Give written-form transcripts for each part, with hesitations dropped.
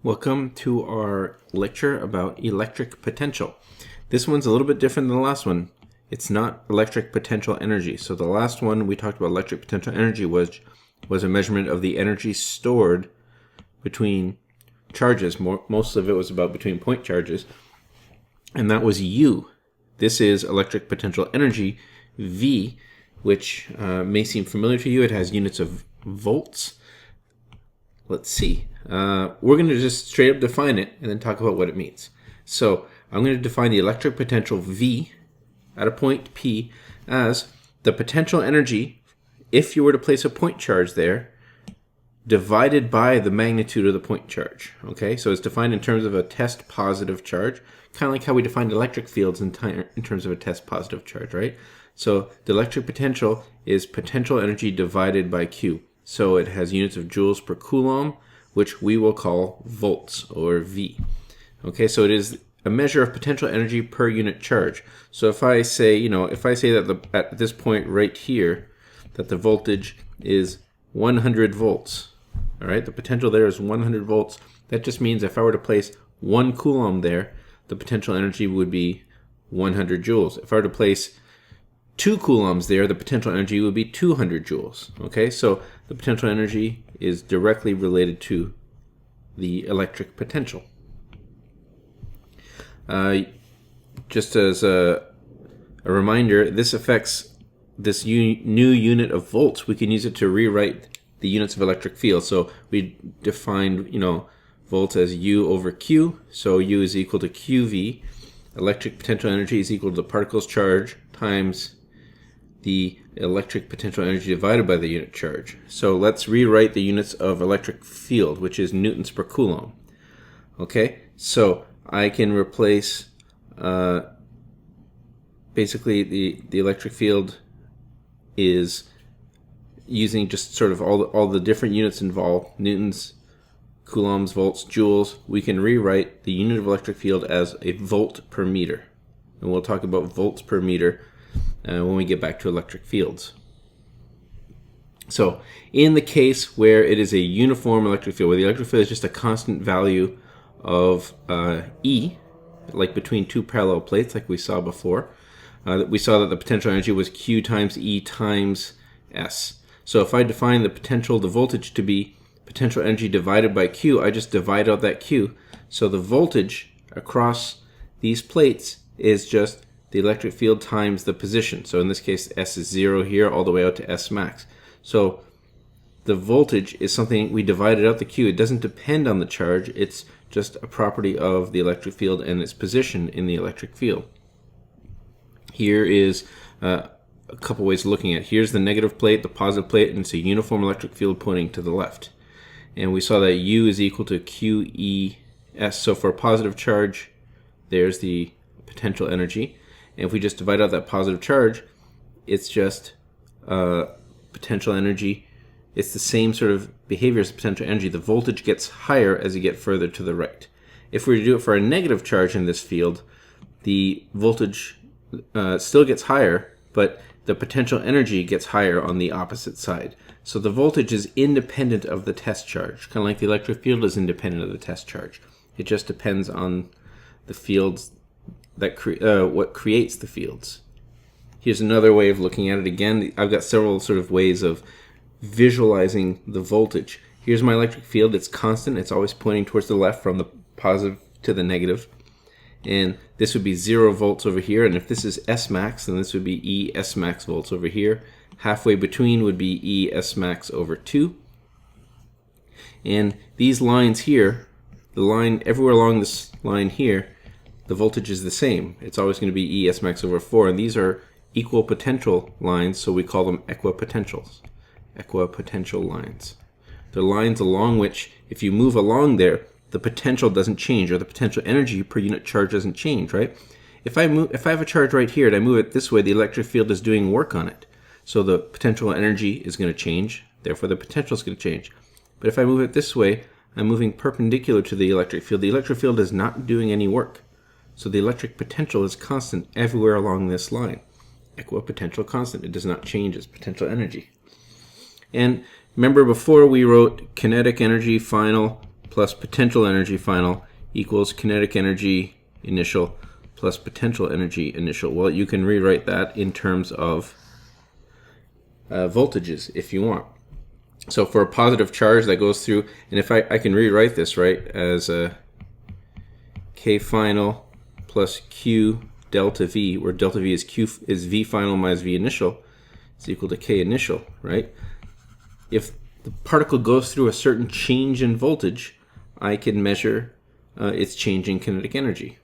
Welcome to our lecture about electric potential. This one's a little bit different than the last one. It's not electric potential energy. So the last one we talked about electric potential energy was a measurement of the energy stored between charges. Most of it was about between point charges, and that was U. This is electric potential energy, V, which may seem familiar to you. It has units of volts. Let's see. We're going to just straight up define it and then talk about what it means. So I'm going to define the electric potential V at a point P as the potential energy, if you were to place a point charge there, divided by the magnitude of the point charge. Okay, so it's defined in terms of a test positive charge, kind of like how we defined electric fields in terms of a test positive charge, right? So the electric potential is potential energy divided by Q. So it has units of joules per coulomb, which we will call volts, or V. Okay, so it is a measure of potential energy per unit charge. So if I say, that at this point right here, that the voltage is 100 volts, all right, the potential there is 100 volts. That just means if I were to place 1 coulomb there, the potential energy would be 100 joules. If I were to place 2 coulombs there, the potential energy would be 200 joules. Okay, so the potential energy is directly related to the electric potential. Just as a reminder, this affects this new unit of volts. We can use it to rewrite the units of electric field. So we defined, volts as U over Q. So U is equal to QV. Electric potential energy is equal to the particle's charge times the electric potential energy divided by the unit charge. So let's rewrite the units of electric field, which is newtons per coulomb. Okay, so I can replace basically the electric field is using just sort of all the different units involved, newtons, coulombs, volts, joules. We can rewrite the unit of electric field as a volt per meter. And we'll talk about volts per meter when we get back to electric fields. So in the case where it is a uniform electric field, where the electric field is just a constant value of E, like between two parallel plates like we saw before, we saw that the potential energy was Q times E times S. So if I define the voltage to be potential energy divided by Q, I just divide out that Q. So the voltage across these plates is just the electric field times the position. So in this case, S is 0 here all the way out to S max. So the voltage is something we divided out the Q. It doesn't depend on the charge. It's just a property of the electric field and its position in the electric field. Here is a couple ways of looking at it. Here's the negative plate, the positive plate, and it's a uniform electric field pointing to the left. And we saw that U is equal to QES. So for a positive charge, there's the potential energy. And if we just divide out that positive charge, it's just potential energy. It's the same sort of behavior as potential energy. The voltage gets higher as you get further to the right. If we were to do it for a negative charge in this field, the voltage still gets higher, but the potential energy gets higher on the opposite side. So the voltage is independent of the test charge, kind of like the electric field is independent of the test charge. It just depends on the fields that what creates the fields. Here's another way of looking at it. Again, I've got several sort of ways of visualizing the voltage. Here's my electric field. It's constant. It's always pointing towards the left from the positive to the negative. And this would be 0 volts over here. And if this is S max, then this would be E S max volts over here. Halfway between would be E S max over 2. And these lines here, the line everywhere along this line here, the voltage is the same. It's always going to be E S max over 4. And these are equal potential lines, so we call them equipotentials. Equipotential lines. They're lines along which, if you move along there, the potential doesn't change, or the potential energy per unit charge doesn't change, right? If I have a charge right here and I move it this way, the electric field is doing work on it. So the potential energy is going to change, therefore the potential is going to change. But if I move it this way, I'm moving perpendicular to the electric field. The electric field is not doing any work. So the electric potential is constant everywhere along this line. Equipotential constant. It does not change its potential energy. And remember before we wrote kinetic energy, final, plus potential energy final equals kinetic energy initial plus potential energy initial. Well, you can rewrite that in terms of voltages if you want. So for a positive charge that goes through, and if I can rewrite this, right, as a K final plus Q delta V, where delta V is V final minus V initial, is equal to K initial, right? If the particle goes through a certain change in voltage, I can measure its change in kinetic energy.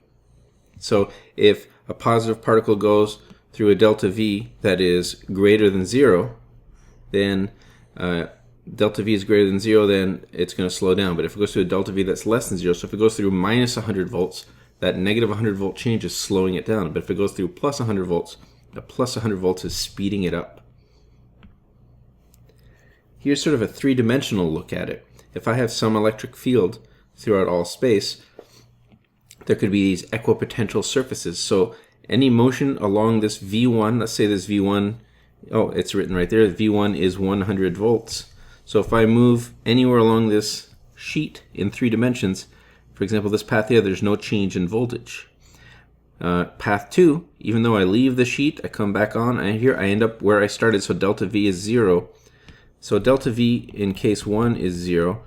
So if a positive particle goes through a delta V that is greater than 0, then delta V is greater than 0, then it's going to slow down. But if it goes through a delta V that's less than 0, so if it goes through minus 100 volts, that negative 100 volt change is slowing it down. But if it goes through plus 100 volts, the plus 100 volts is speeding it up. Here's sort of a three-dimensional look at it. If I have some electric field throughout all space, there could be these equipotential surfaces. So any motion along this V1, let's say this V1, oh, it's written right there, V1 is 100 volts. So if I move anywhere along this sheet in 3 dimensions, for example, this path here, there's no change in voltage. Path 2, even though I leave the sheet, I come back on, and here I end up where I started, so delta V is 0. So delta V in case 1 is 0.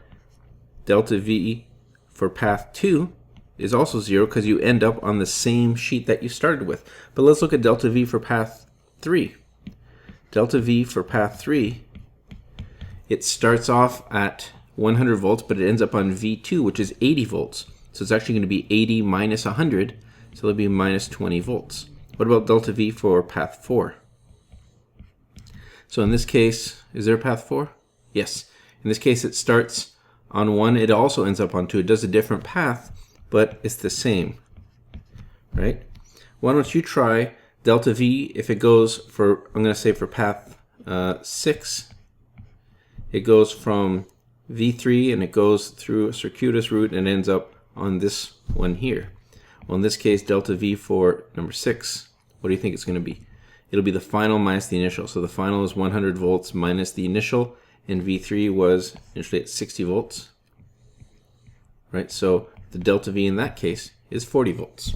Delta V for path 2 is also 0 because you end up on the same sheet that you started with. But let's look at delta V for path 3. Delta V for path 3, it starts off at 100 volts, but it ends up on V2, which is 80 volts. So it's actually going to be 80 minus 100, so it'll be minus 20 volts. What about delta V for path 4? So in this case, is there a path 4? Yes. In this case, it starts on 1. It also ends up on 2. It does a different path, but it's the same, right? Why don't you try delta V if it goes for, I'm going to say for path 6, it goes from V3 and it goes through a circuitous route and ends up on this one here. Well, in this case, delta V for number 6, what do you think it's going to be? It'll be the final minus the initial. So the final is 100 volts minus the initial, and V3 was initially at 60 volts. Right, so the delta V in that case is 40 volts.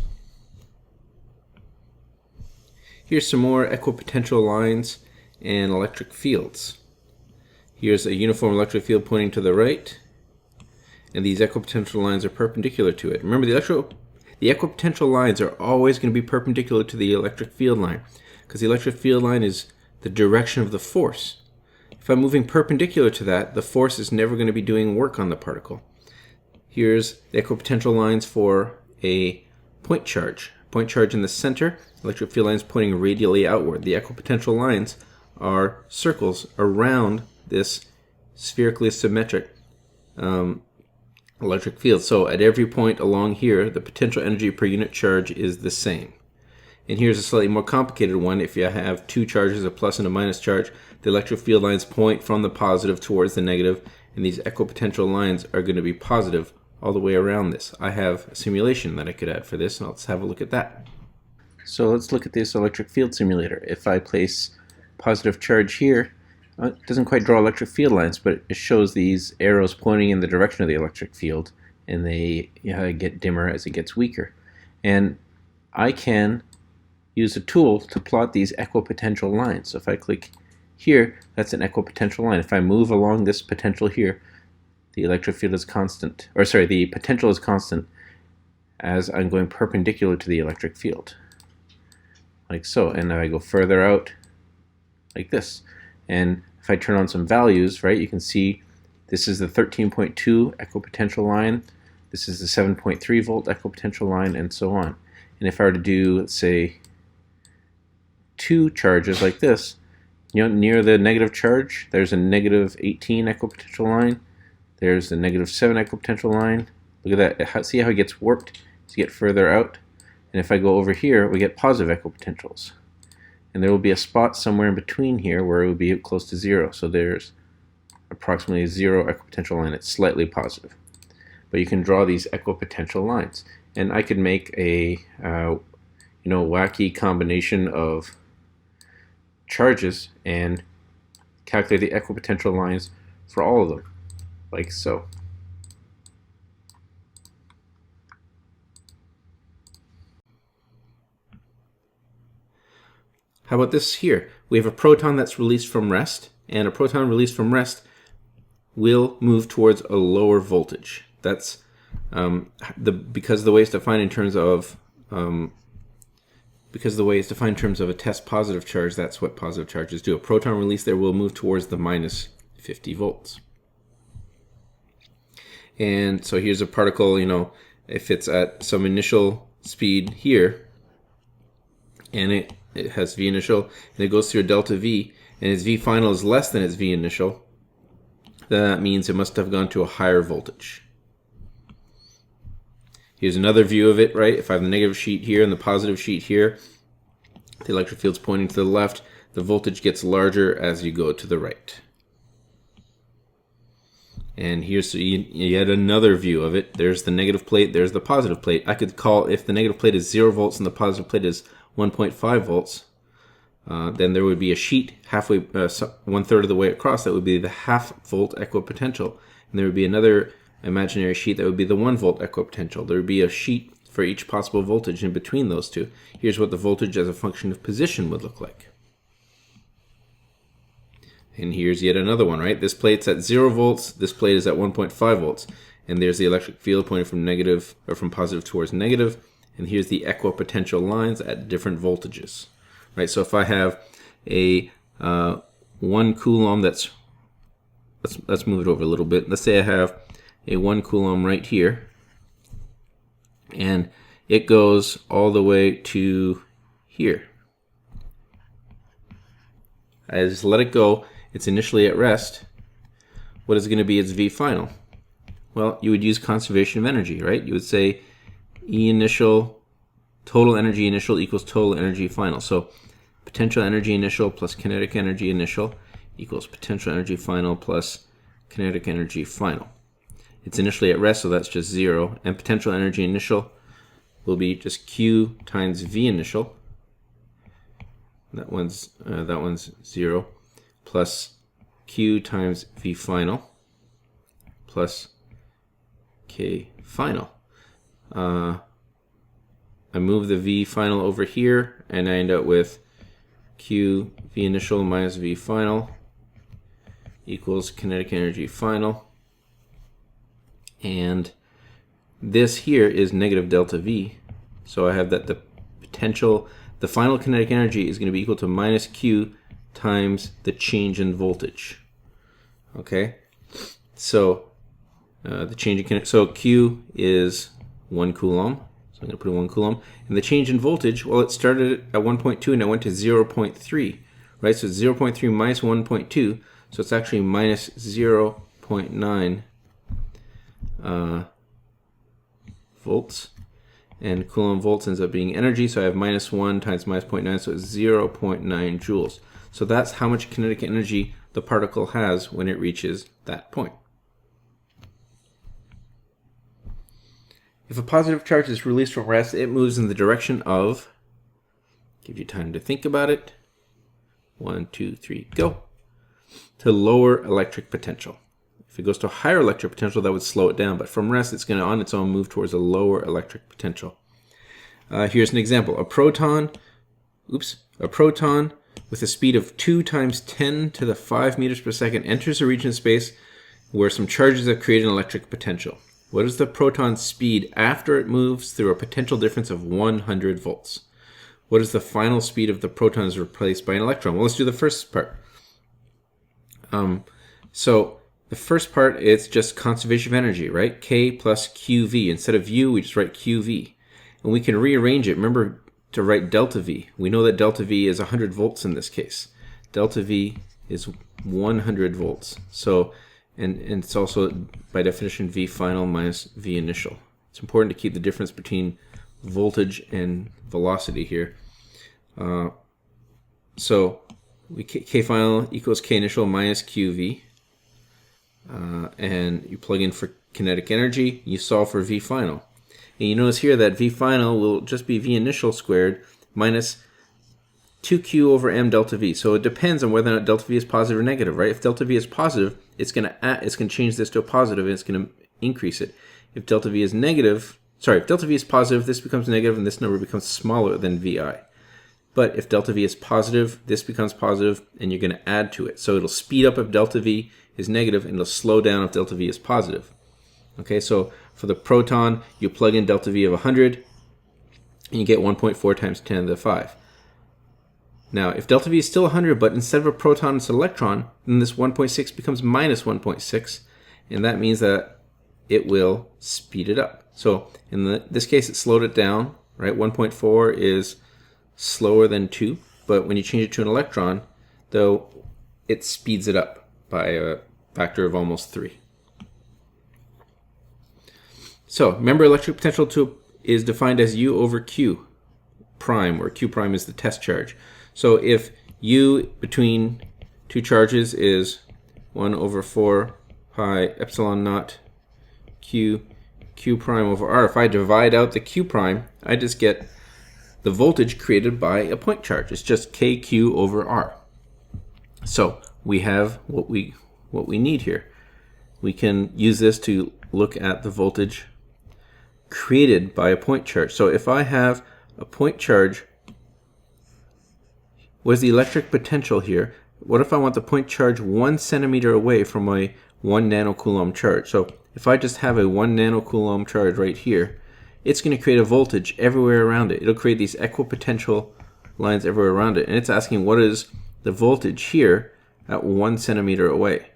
Here's some more equipotential lines and electric fields. Here's a uniform electric field pointing to the right, and these equipotential lines are perpendicular to it. Remember, the equipotential lines are always going to be perpendicular to the electric field line, because the electric field line is the direction of the force. If I'm moving perpendicular to that, the force is never going to be doing work on the particle. Here's the equipotential lines for a point charge. Point charge in the center, electric field lines pointing radially outward. The equipotential lines are circles around this spherically symmetric electric field. So at every point along here, the potential energy per unit charge is the same. And here's a slightly more complicated one. If you have 2 charges, a plus and a minus charge, the electric field lines point from the positive towards the negative, and these equipotential lines are going to be positive all the way around this. I have a simulation that I could add for this, and let's have a look at that. So let's look at this electric field simulator. If I place positive charge here, it doesn't quite draw electric field lines, but it shows these arrows pointing in the direction of the electric field, and they get dimmer as it gets weaker. And I can use a tool to plot these equipotential lines. So if I click here, that's an equipotential line. If I move along this potential here, the electric field is constant, or sorry, the potential is constant as I'm going perpendicular to the electric field, like so. And now I go further out like this. And if I turn on some values, right, you can see this is the 13.2 equipotential line, this is the 7.3 volt equipotential line, and so on. And if I were to do, let's say, 2 charges like this, near the negative charge, there's a negative 18 equipotential line, there's a negative 7 equipotential line. Look at that, see how it gets warped as you get further out? And if I go over here, we get positive equipotentials. And there will be a spot somewhere in between here where it will be close to 0. So there's approximately a 0 equipotential line. It's slightly positive. But you can draw these equipotential lines. And I could make a wacky combination of charges and calculate the equipotential lines for all of them, like so. How about this here? We have a proton that's released from rest, and a proton released from rest will move towards a lower voltage. That's because the way it's defined in terms of a test positive charge. That's what positive charges do. A proton release there will move towards the minus 50 volts. And so here's a particle, if it's at some initial speed here, and it has V initial, and it goes through a delta V, and its V final is less than its V initial, then that means it must have gone to a higher voltage. Here's another view of it, right? If I have the negative sheet here and the positive sheet here, the electric field's pointing to the left, the voltage gets larger as you go to the right. And here's yet another view of it. There's the negative plate, there's the positive plate. I could call, if the negative plate is 0 volts and the positive plate is 1.5 volts, then there would be a sheet halfway, 1/3 of the way across, that would be the half volt equipotential. And there would be another imaginary sheet that would be the 1 volt equipotential. There would be a sheet for each possible voltage in between those two. Here's what the voltage as a function of position would look like. And here's yet another one, right? This plate's at 0 volts, this plate is at 1.5 volts. And there's the electric field pointing from negative, or from positive towards negative. And here's the equipotential lines at different voltages. Right, so if I have a 1 coulomb let's move it over a little bit. Let's say I have a 1 coulomb right here, and it goes all the way to here. I just let it go. It's initially at rest. What is going to be its V final? Well, you would use conservation of energy, right? You would say E initial, total energy initial equals total energy final. So potential energy initial plus kinetic energy initial equals potential energy final plus kinetic energy final. It's initially at rest, so that's just 0. And potential energy initial will be just Q times V initial. That one's 0 plus Q times V final plus K final. I move the V final over here, and I end up with Q V initial minus V final equals kinetic energy final. And this here is negative delta V. So I have that the final kinetic energy is going to be equal to minus Q times the change in voltage. Okay? So the change in kinetic, so Q is 1 coulomb. So I'm going to put in 1 coulomb. And the change in voltage, well, it started at 1.2 and it went to 0.3. Right? So it's 0.3 minus 1.2. So it's actually minus 0.9 volts. And coulomb volts ends up being energy. So I have minus 1 times minus 0.9. So it's 0.9 joules. So that's how much kinetic energy the particle has when it reaches that point. If a positive charge is released from rest, it moves in the direction of, give you time to think about it, 1, 2, 3, go, to lower electric potential. If it goes to a higher electric potential, that would slow it down, but from rest, it's going to on its own move towards a lower electric potential. Here's an example. A proton with a speed of 2 times 10 to the 5 meters per second enters a region of space where some charges have created an electric potential. What is the proton's speed after it moves through a potential difference of 100 volts? What is the final speed of the proton is replaced by an electron? Well, let's do the first part. So the first part, it's just conservation of energy, right? K plus QV. Instead of U, we just write QV. And we can rearrange it. Remember to write delta V. We know that delta V is 100 volts in this case. Delta V is 100 volts. So, and it's also, by definition, V final minus V initial. It's important to keep the difference between voltage and velocity here. So K final equals K initial minus QV. And you plug in for kinetic energy, you solve for V final. And you notice here that V final will just be V initial squared minus 2Q over M delta V. So it depends on whether or not delta V is positive or negative, right? If delta V is positive, it's going to change this to a positive and it's going to increase it. If delta V is negative, if delta V is positive, this becomes negative and this number becomes smaller than VI. But if delta V is positive, this becomes positive, and you're going to add to it. So it'll speed up if delta V is negative, and it'll slow down if delta V is positive. Okay, so for the proton, you plug in delta V of 100, and you get 1.4 times 10 to the 5. Now, if delta V is still 100, but instead of a proton, it's an electron, then this 1.6 becomes minus 1.6, and that means that it will speed it up. So in this case, it slowed it down, right? 1.4 is slower than 2, but when you change it to an electron, though, it speeds it up by a factor of almost 3. So remember, electric potential is defined as U over Q prime, where Q prime is the test charge. So if U between two charges is 1 over 4 pi epsilon naught Q prime over R, if I divide out the Q prime, I just get the voltage created by a point charge. It's just KQ over R. So we have what we need here. We can use this to look at the voltage created by a point charge. So if I have a point charge, what is the electric potential here? What if I want the point charge 1 centimeter away from a 1 nanocoulomb charge? So if I just have a 1 nanocoulomb charge right here, it's going to create a voltage everywhere around it. It'll create these equipotential lines everywhere around it. And it's asking what is the voltage here at 1 centimeter away.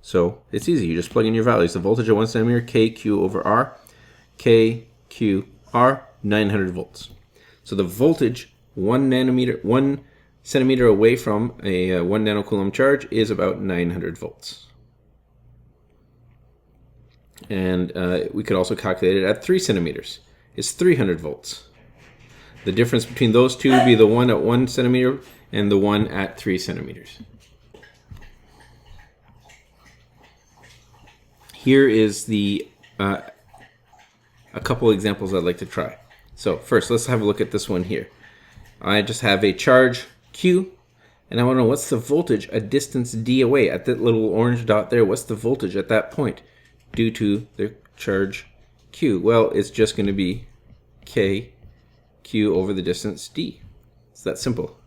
So it's easy. You just plug in your values. The voltage at 1 centimeter, KQ over R. KQR, 900 volts. So the voltage 1 centimeter away from a 1 nanocoulomb charge is about 900 volts. And we could also calculate it at 3 centimeters. It's 300 volts. The difference between those two would be the one at 1 centimeter and the one at 3 centimeters. Here is a couple examples I'd like to try. So first, let's have a look at this one here. I just have a charge Q, and I want to know what's the voltage a distance d away. At that little orange dot there, what's the voltage at that point due to the charge Q? Well, it's just going to be KQ over the distance d. It's that simple.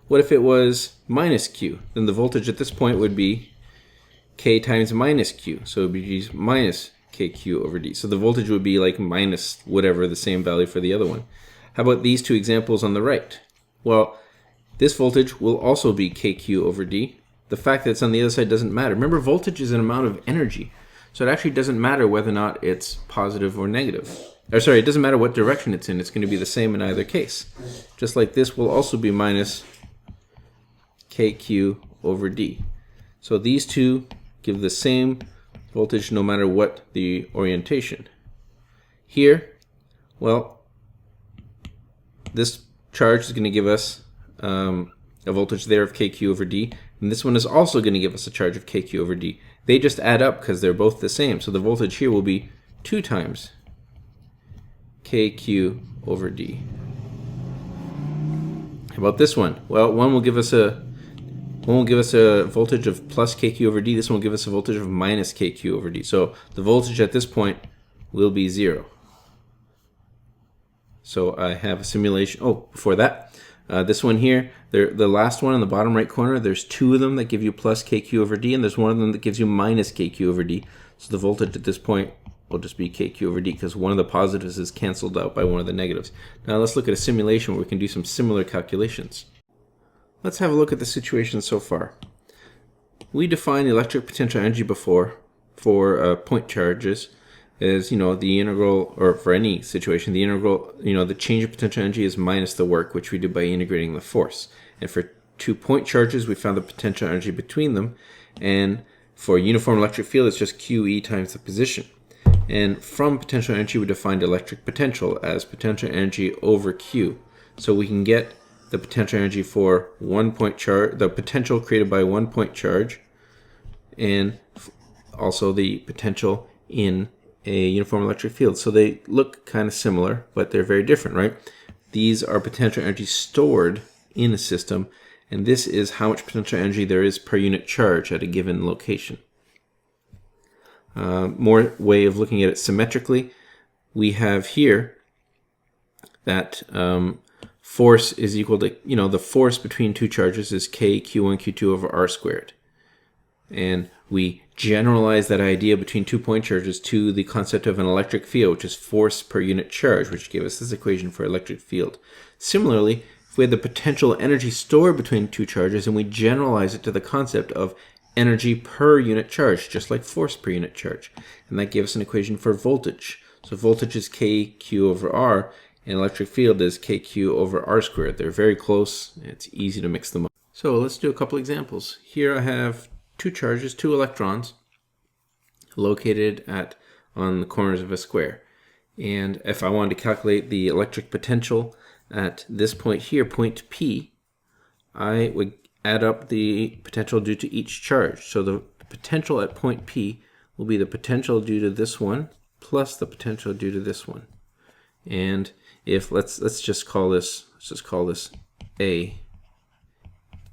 What if it was minus Q? Then the voltage at this point would be K times minus Q. So it would be minus KQ over D. So the voltage would be like minus whatever the same value for the other one. How about these two examples on the right? Well, this voltage will also be KQ over D. The fact that it's on the other side doesn't matter. Remember, voltage is an amount of energy. So it actually doesn't matter whether or not it's positive or negative. Or sorry, it doesn't matter what direction it's in. It's going to be the same in either case. Just like this will also be minus KQ over D. So these two give the same voltage no matter what the orientation. Here, well, this charge is going to give us a voltage there of KQ over D, and this one is also going to give us a charge of KQ over D. They just add up because they're both the same, so the voltage here will be 2 times KQ over D. How about this one? Well, one will give us a voltage of plus KQ over D. This one will give us a voltage of minus KQ over D. So the voltage at this point will be 0. So I have a simulation. Oh, before that, this one here, the last one in the bottom right corner, there's 2 of them that give you plus KQ over D, and there's one of them that gives you minus KQ over D. So the voltage at this point will just be KQ over D because one of the positives is canceled out by one of the negatives. Now let's look at a simulation where we can do some similar calculations. Let's have a look at the situation so far. We defined the electric potential energy before for point charges as, the integral, or for any situation, the integral, the change of potential energy is minus the work, which we do by integrating the force. And for 2 point charges, we found the potential energy between them. And for a uniform electric field, it's just QE times the position. And from potential energy, we defined electric potential as potential energy over Q. So we can get the potential energy for 1 point charge, the potential created by 1 point charge, and also the potential in a uniform electric field. So they look kind of similar, but they're very different, right? These are potential energy stored in a system, and this is how much potential energy there is per unit charge at a given location. More way of looking at it symmetrically, we have here that force is equal to, the force between two charges is k q1 q2 over r squared. And we generalize that idea between 2 point charges to the concept of an electric field, which is force per unit charge, which gave us this equation for electric field. Similarly, if we had the potential energy stored between two charges and we generalize it to the concept of energy per unit charge, just like force per unit charge, and that gives us an equation for voltage. So voltage is kq over r, and electric field is kq over r squared. They're very close. It's easy to mix them up. So let's do a couple examples. Here I have two charges, two electrons, located on the corners of a square. And if I wanted to calculate the electric potential at this point here, point P, I would add up the potential due to each charge. So the potential at point P will be the potential due to this one plus the potential due to this one. And if let's just call this A,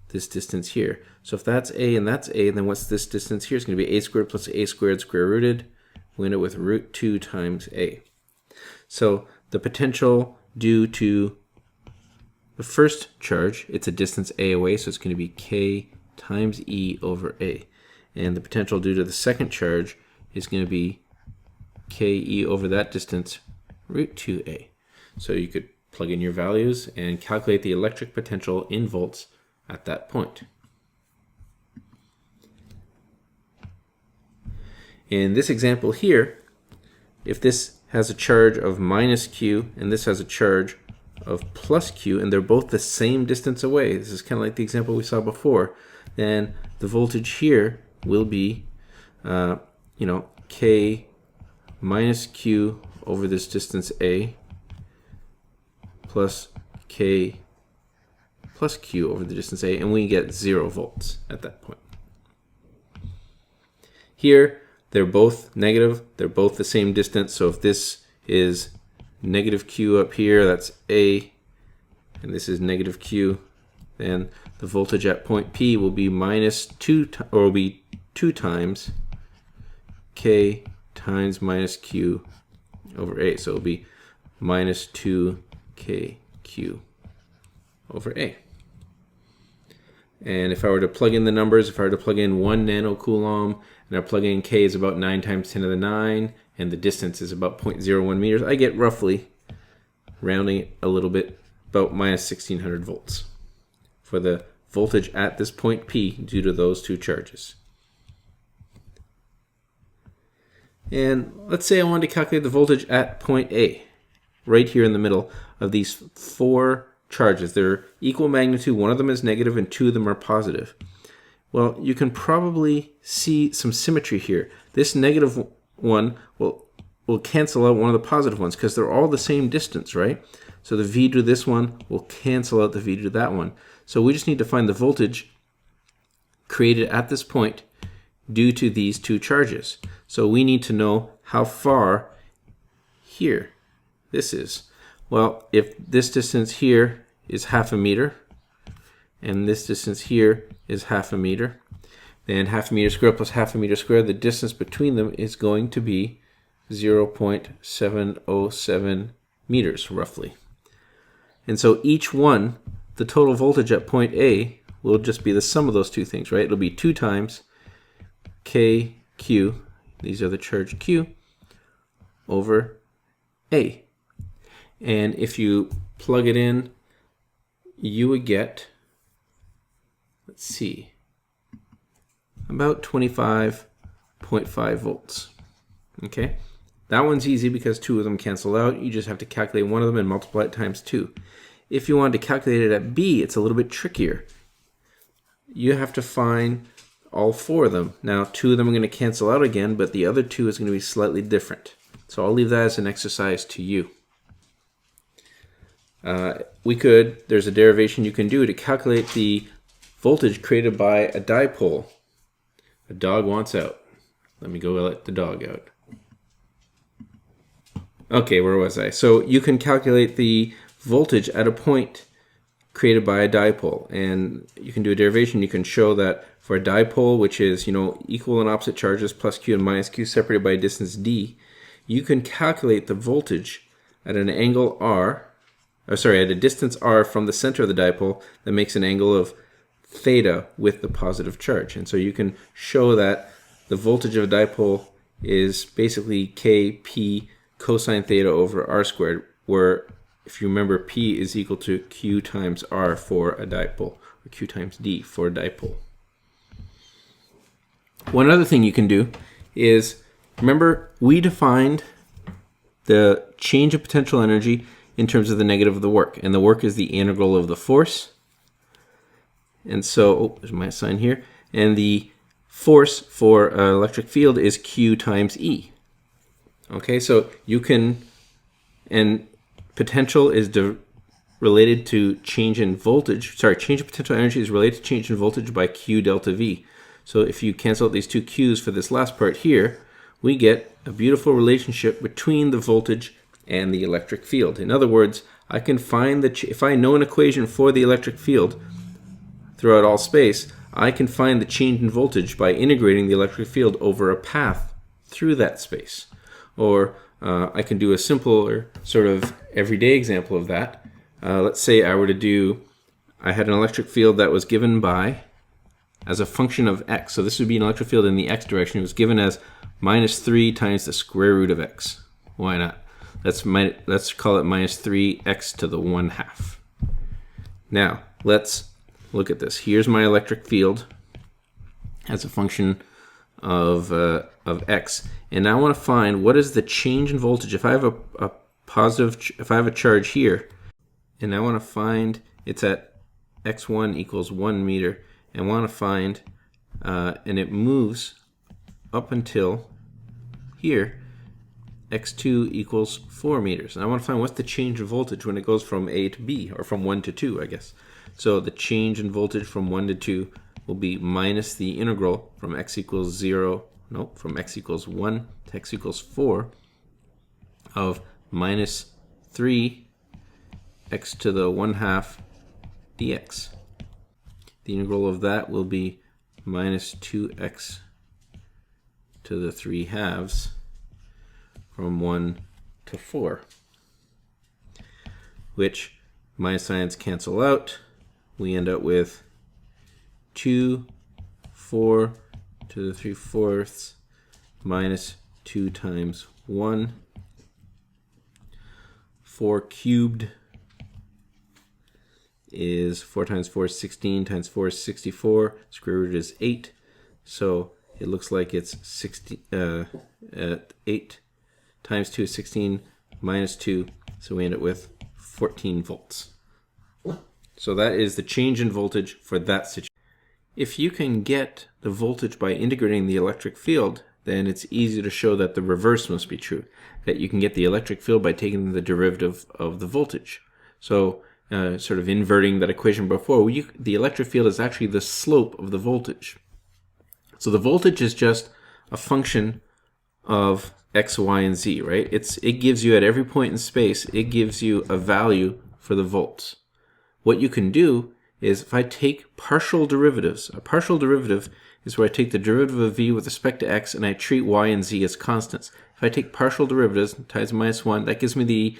this distance here. So if that's A and that's A, then what's this distance here? It's going to be A squared plus A squared square rooted. We end up with root 2 times A. So the potential due to the first charge, it's a distance A away, so it's going to be K times E over A. And the potential due to the second charge is going to be KE over that distance, root 2A. So you could plug in your values and calculate the electric potential in volts at that point. In this example here, if this has a charge of minus Q and this has a charge of plus Q, and they're both the same distance away, this is kind of like the example we saw before, then the voltage here will be, K minus Q over this distance A plus K plus Q over the distance A, and we get 0 volts at that point. Here, they're both negative, they're both the same distance, so if this is negative Q up here, that's A, and this is negative Q, then the voltage at point P will be will be 2 times K times minus Q over A. So it'll be minus 2KQ over A. And if I were to plug in the numbers, if I were to plug in 1 nanocoulomb, and I plug in K is about 9 times 10 to the 9, and the distance is about 0.01 meters, I get roughly, rounding a little bit, about minus 1600 volts for the voltage at this point P due to those two charges. And let's say I wanted to calculate the voltage at point A, right here in the middle of these 4 charges. They're equal magnitude, one of them is negative and 2 of them are positive. Well, you can probably see some symmetry here. This negative one will cancel out one of the positive ones because they're all the same distance, right? So the V to this one will cancel out the V to that one. So we just need to find the voltage created at this point due to these two charges. So we need to know how far here this is. Well, if this distance here is half a meter, and this distance here is half a meter, then half a meter squared plus half a meter squared, the distance between them is going to be 0.707 meters, roughly. And so each one, the total voltage at point A, will just be the sum of those two things, right? It'll be 2 times KQ, these are the charge Q, over A. And if you plug it in, you would get, let's see, about 25.5 volts. Okay, that one's easy because 2 of them cancel out. You just have to calculate one of them and multiply it times 2. If you wanted to calculate it at B, it's a little bit trickier. You have to find all 4 of them. Now, 2 of them are going to cancel out again, but the other 2 is going to be slightly different. So I'll leave that as an exercise to you. There's a derivation you can do to calculate the voltage created by a dipole. A dog wants out. Let me go let the dog out. Okay, where was I? So you can calculate the voltage at a point created by a dipole, and you can do a derivation. You can show that for a dipole, which is equal and opposite charges plus Q and minus Q separated by a distance d, you can calculate the voltage at an angle r, at a distance r from the center of the dipole that makes an angle of theta with the positive charge. And so you can show that the voltage of a dipole is basically Kp cosine theta over r squared, where, if you remember, P is equal to Q times R for a dipole, or Q times D for a dipole. One other thing you can do is, remember, we defined the change of potential energy in terms of the negative of the work, and the work is the integral of the force. And so, there's my sign here, and the force for an electric field is Q times E. Okay, so you can, and potential is related to change in voltage. Change of potential energy is related to change in voltage by Q delta V. So if you cancel out these two Q's for this last part here, we get a beautiful relationship between the voltage and the electric field. In other words, I can find if I know an equation for the electric field throughout all space, I can find the change in voltage by integrating the electric field over a path through that space. Or I can do a simpler sort of everyday example of that. Let's say I had an electric field that was given as a function of x. So this would be an electric field in the x direction. It was given as -3 times the square root of x. Why not? Let's call it -3x to the 1/2. Now, let's look at this. Here's my electric field as a function of x, and I want to find what is the change in voltage if I have if I have a charge here, and I want to find it's at x1 equals 1 meter, and want to find and it moves up until here, x2 equals 4 meters, and I want to find what's the change in voltage when it goes from A to B, or from 1 to 2, I guess. So the change in voltage from 1 to 2 will be minus the integral from x equals 1 to x equals 4 of -3 x to the 1/2 dx. The integral of that will be -2x to the 3/2 from 1 to 4, which minus signs cancel out. We end up with 2, 4 to the 3/4 minus 2 times 1. 4 cubed is 4 times 4 is 16, times 4 is 64, square root is 8. So it looks like it's 8 times 2 is 16 minus 2. So we end up with 14 volts. So that is the change in voltage for that situation. If you can get the voltage by integrating the electric field, then it's easy to show that the reverse must be true, that you can get the electric field by taking the derivative of the voltage. So sort of inverting that equation before, the electric field is actually the slope of the voltage. So the voltage is just a function of x, y, and z, right? It gives you at every point in space, it gives you a value for the volts. What you can do is, if I take partial derivatives, a partial derivative is where I take the derivative of v with respect to x and I treat y and z as constants. If I take partial derivatives times -1, that gives me the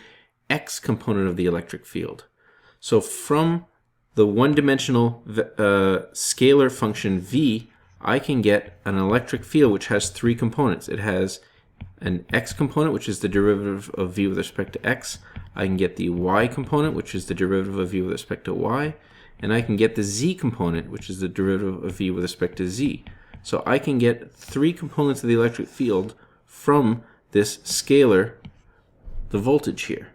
x component of the electric field. So from the one-dimensional scalar function v, I can get an electric field which has 3 components. It has an x component, which is the derivative of v with respect to x. I can get the y component, which is the derivative of v with respect to y. And I can get the z component, which is the derivative of v with respect to z. So I can get 3 components of the electric field from this scalar, the voltage here.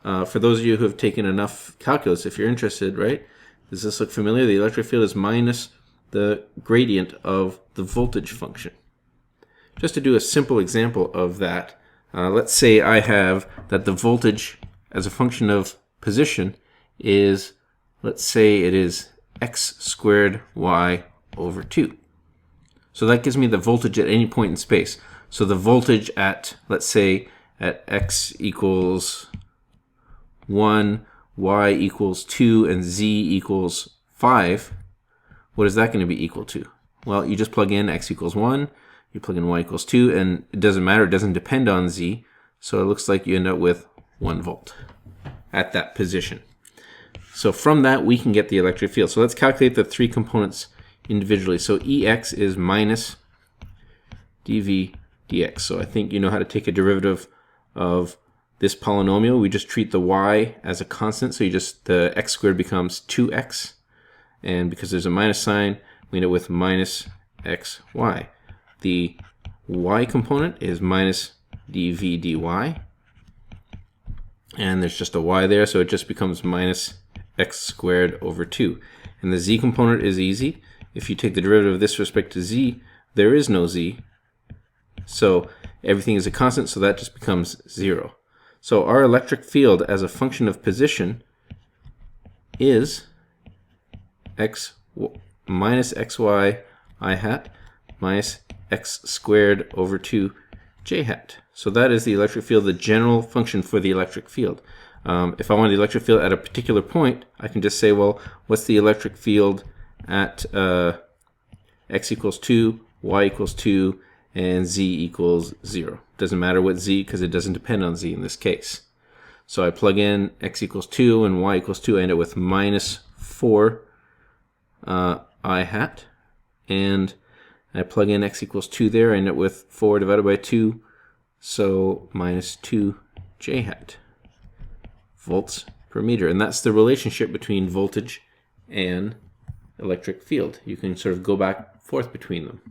For those of you who have taken enough calculus, if you're interested, right? Does this look familiar? The electric field is minus the gradient of the voltage function. Just to do a simple example of that, let's say I have that the voltage as a function of position is, let's say it is x squared y over 2. So that gives me the voltage at any point in space. So the voltage at, let's say, at x equals 1, y equals 2, and z equals 5, what is that going to be equal to? Well, you just plug in x equals 1, you plug in y equals 2, and it doesn't matter, it doesn't depend on z, so it looks like you end up with 1 volt. at that position. So from that, we can get the electric field. So let's calculate the three components individually. So Ex is minus dV dx. So I think you know how to take a derivative of this polynomial. We just treat the y as a constant. So the x squared becomes 2x. And because there's a minus sign, we end up with minus xy. The y component is minus dV dy. And there's just a y there, so it just becomes minus x squared over 2. And the z component is easy. If you take the derivative of this with respect to z, there is no z. So everything is a constant, so that just becomes 0. So our electric field as a function of position is minus xy I hat minus x squared over 2 j hat. So that is the electric field, the general function for the electric field. If I want the electric field at a particular point, I can just say, well, what's the electric field at x equals 2, y equals 2, and z equals 0. Doesn't matter what z, because it doesn't depend on z in this case. So I plug in x equals 2 and y equals 2. I end up with minus 4 I hat. And I plug in x equals 2 there. I end up with 4 divided by 2. So minus 2 j hat volts per meter. And that's the relationship between voltage and electric field. You can sort of go back and forth between them.